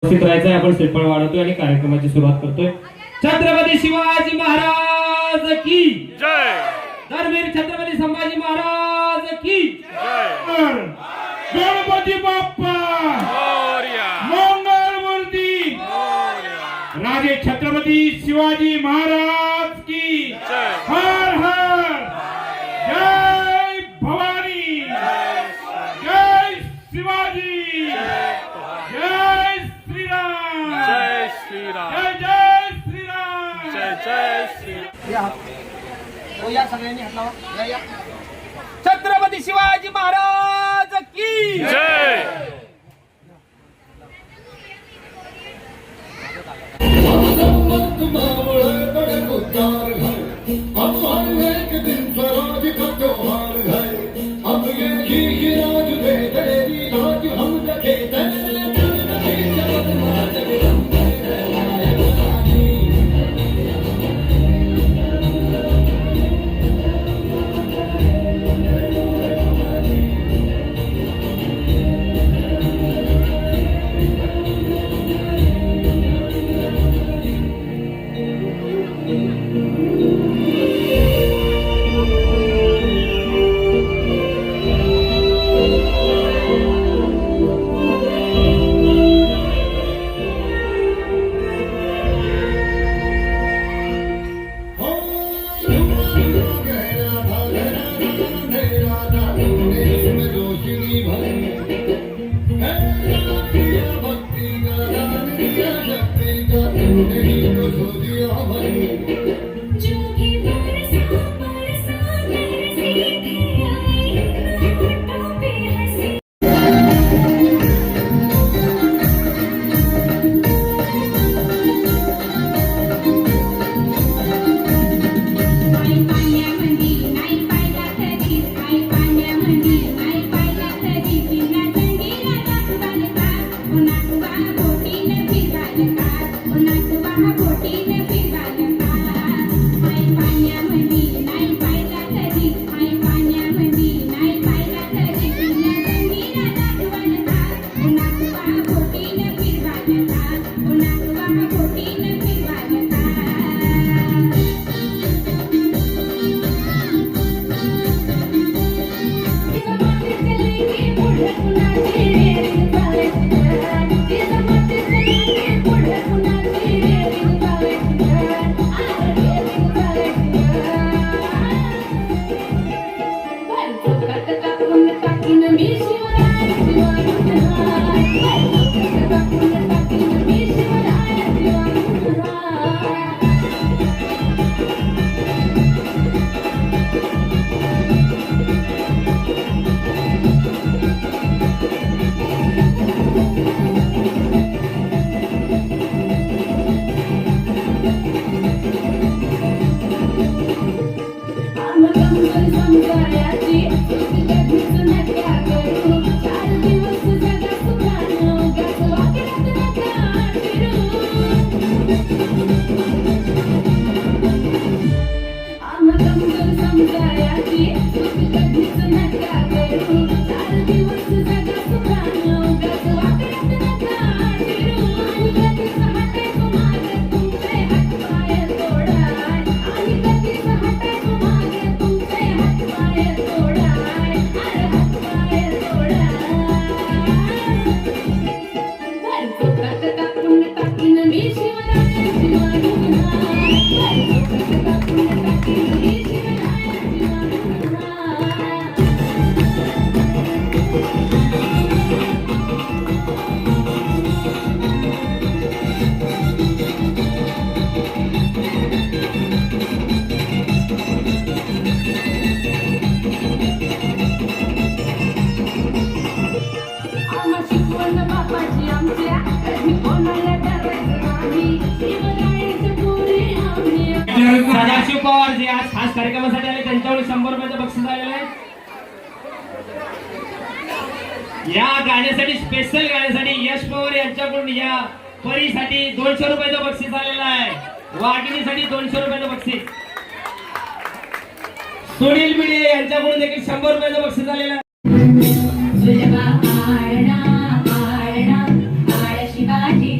उपस्थित राहायचंय। आपण श्रीफळ वाढवतोय आणि कार्यक्रमाची सुरुवात करतोय। छत्रपती शिवाजी महाराज की जय। धर्मवीर छत्रपती संभाजी महाराज की जय। गणपती बाप्पा मोरया। मंगल मूर्ती मोरया। राजे छत्रपती शिवाजी महाराज की जय। हर हर जय भवानी जय शिवाजी जय श्रीराम जय श्रीराम जय जय श्रीराम जय जय श्रीराम। या सगळ्यांनी हात लावा। या छत्रपती शिवाजी महाराज की जय। सदाशिव पवार जे आज खास कार्यक्रमासाठी आले त्यांच्यावर 100 रुपयाचं बक्षीस आलेलं आहे। या गाण्यासाठी स्पेशल गाण्यासाठी यश पवार यांच्याकडून या परीसाठी 200 रुपयाचं बक्षीस आलेलं आहे। वाघिणीसाठी 200 रुपयाचं बक्षीस। सुनील बिडे यांच्याकडून देखील 100 रुपयाचं बक्षीस आलेलं आहे। शिवाजी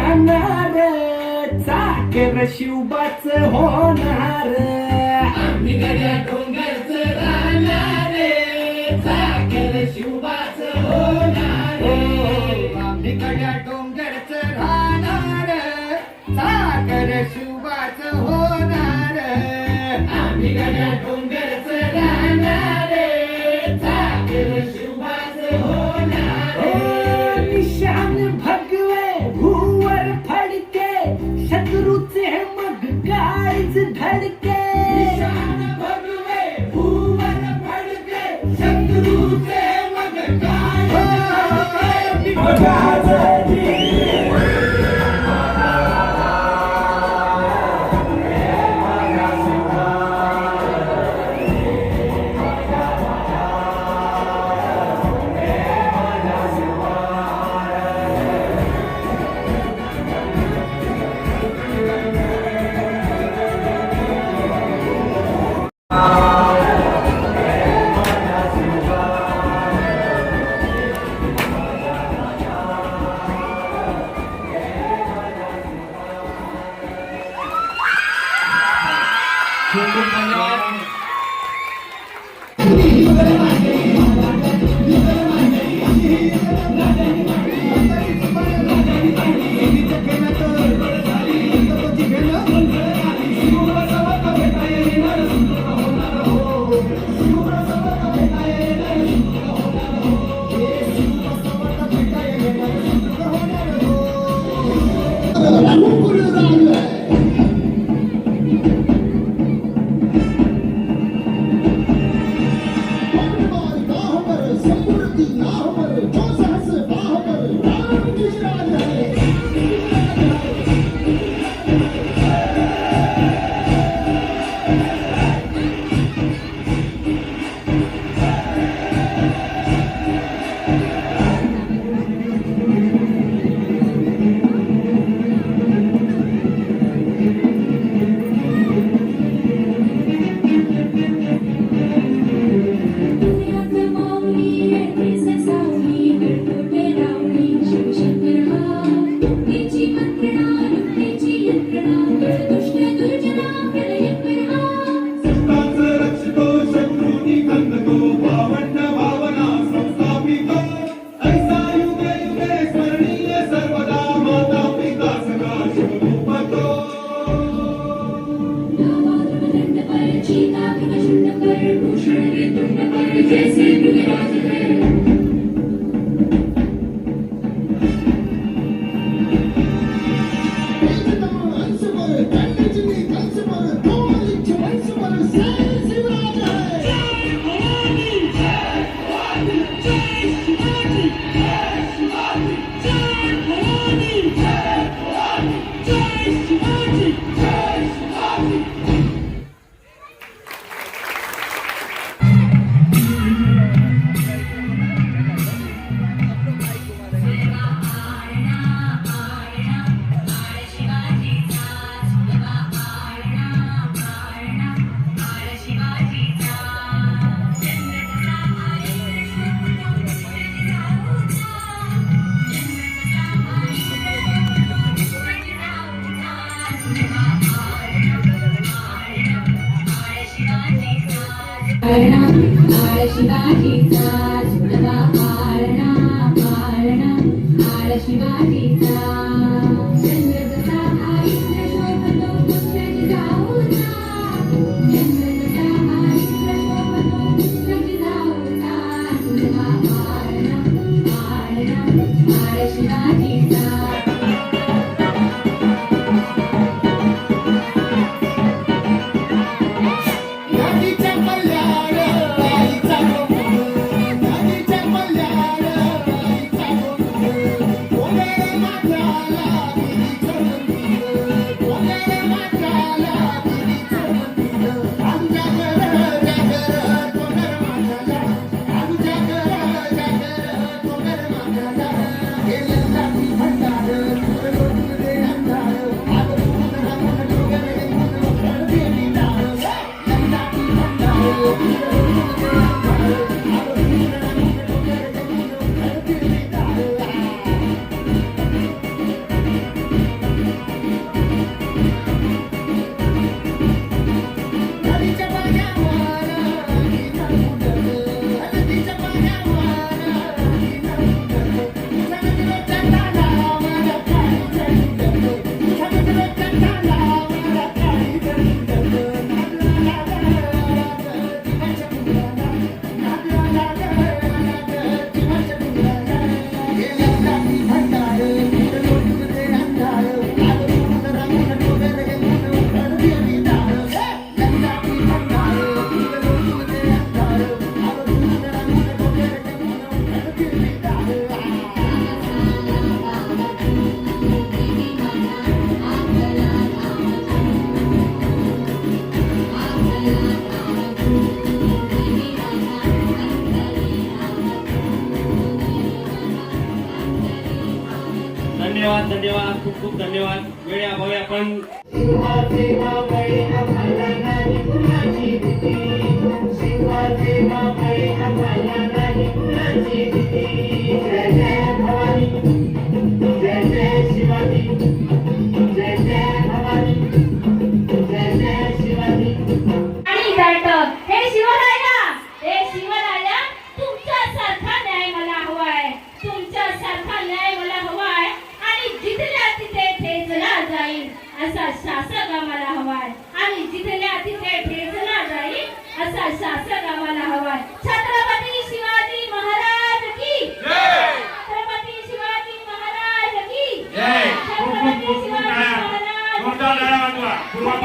राहणार चाकर शिवबाच होणार आम्ही गड्या डोंगरच राहणार चाकर शिवबाच होणार आम्ही गड्या डोंगरच राहणार चाकर शिवबाच होणार आम्ही गड्या डोंगरच राहणार चाकर शिवबाच होणार निशान भगवे भूवर फडके शत्रूचे मग काळीच धडके निशान भगवे भूवर फडके शत्रूचे मग काळीच धडके खूप खूप धन्यवाद. माझ्या धन्यवाद, खूप खूप धन्यवाद. वेळेअभावी आपण आणि जायचं हे शिवराया, हे शिवराया, तुमच्यासारखा न्याय मला हवाय, तुमच्यासारखा न्याय मला हवाय. आणि जिथल्या तिथे ठेचला जाईल असा शासक आम्हाला हवाय, आणि जिथल्या तिथे ठेचला जाईल असा शासक आम्हाला हवाय. छत्रपती शिवाजी महाराज की जय. छत्रपती शिवाजी महाराज की जय. छत्रपती शिवाजी महाराज जोरदार टाळ्या वाजवा. पूर्वा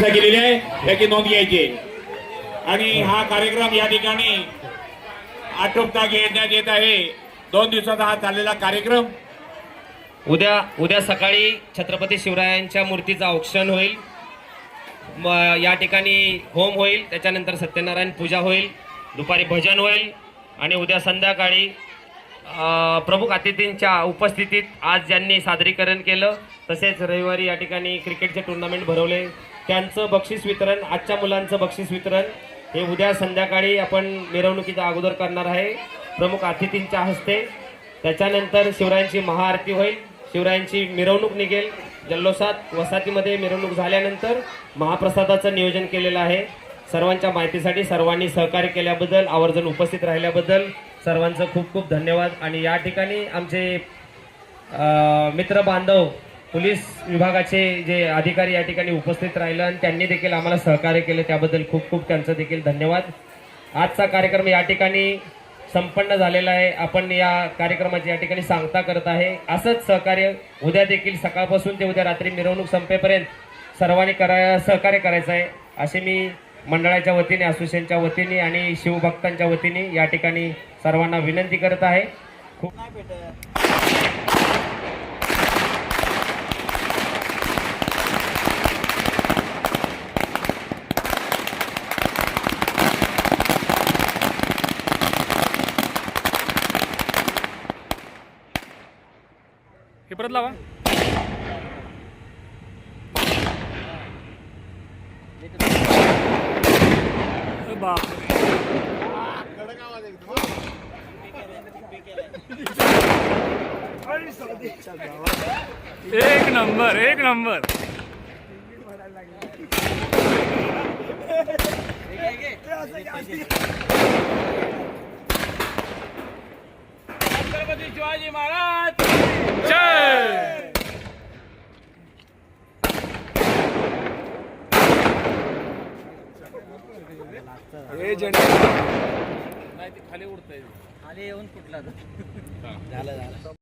केलेली आहे याची नोंद घ्यायची. आणि हा कार्यक्रम या ठिकाणी आटोपता घेण्यात येत आहे. 2 दिवसाचा हा चाललेला कार्यक्रम. उद्या सकाळी छत्रपती शिवरायांच्या मूर्तीचा औक्षण होईल. या ठिकाणी होम होईल, त्याच्यानंतर सत्यनारायण पूजा होईल, दुपारी भजन होईल आणि उद्या संध्याकाळी प्रमुख अतिथींच्या उपस्थितीत आज ज्यांनी सादरीकरण केलं तसेच रविवारी या ठिकाणी क्रिकेटचे टुर्नामेंट भरवले त्यांचं बक्षीस वितरण, आजच्या मुलांचं बक्षीस वितरण हे उद्या संध्याकाळी आपण मिरवणुकीच्या अगोदर करणार आहे प्रमुख अतिथींच्या हस्ते. त्याच्यानंतर शिवरायांची महाआरती होईल, शिवरायांची मिरवणूक निघेल जल्लोषात. वसाहतीमध्ये मिरवणूक झाल्यानंतर महाप्रसादाचं नियोजन केलेलं आहे. सर्वांच्या माहितीसाठी सर्वांनी सहकार्य केल्याबद्दल, आवर्जून उपस्थित राहिल्याबद्दल सर्वांचं खूप खूप धन्यवाद. आणि या ठिकाणी आमचे मित्र बांधव पोलीस विभागाचे जे अधिकारी या ठिकाणी उपस्थित राहिले आणि त्यांनी देखील आम्हाला सहकार्य केले त्याबद्दल खूप खूप त्यांचं देखील धन्यवाद. आजचा कार्यक्रम या ठिकाणी संपन्न झालेला आहे. आपण या कार्यक्रमाची या ठिकाणी सांगता करत आहे. असंच सहकार्य उद्या देखील सकाळपासून ते उद्या रात्री मिरवणूक संपेपर्यंत सर्वांनी सहकार्य करायचं आहे असे मी मंडळाच्या वतीने, असोसिएशनच्या वतीने आणि शिवभक्तांच्या वतीने या ठिकाणी सर्वांना विनंती करत आहे. खूप हे परत लावा. एक नंबर, एक नंबर. छत्रपती शिवाजी महाराज जय. हे खाली उडतंय खाली येऊन कुठला झालं झालं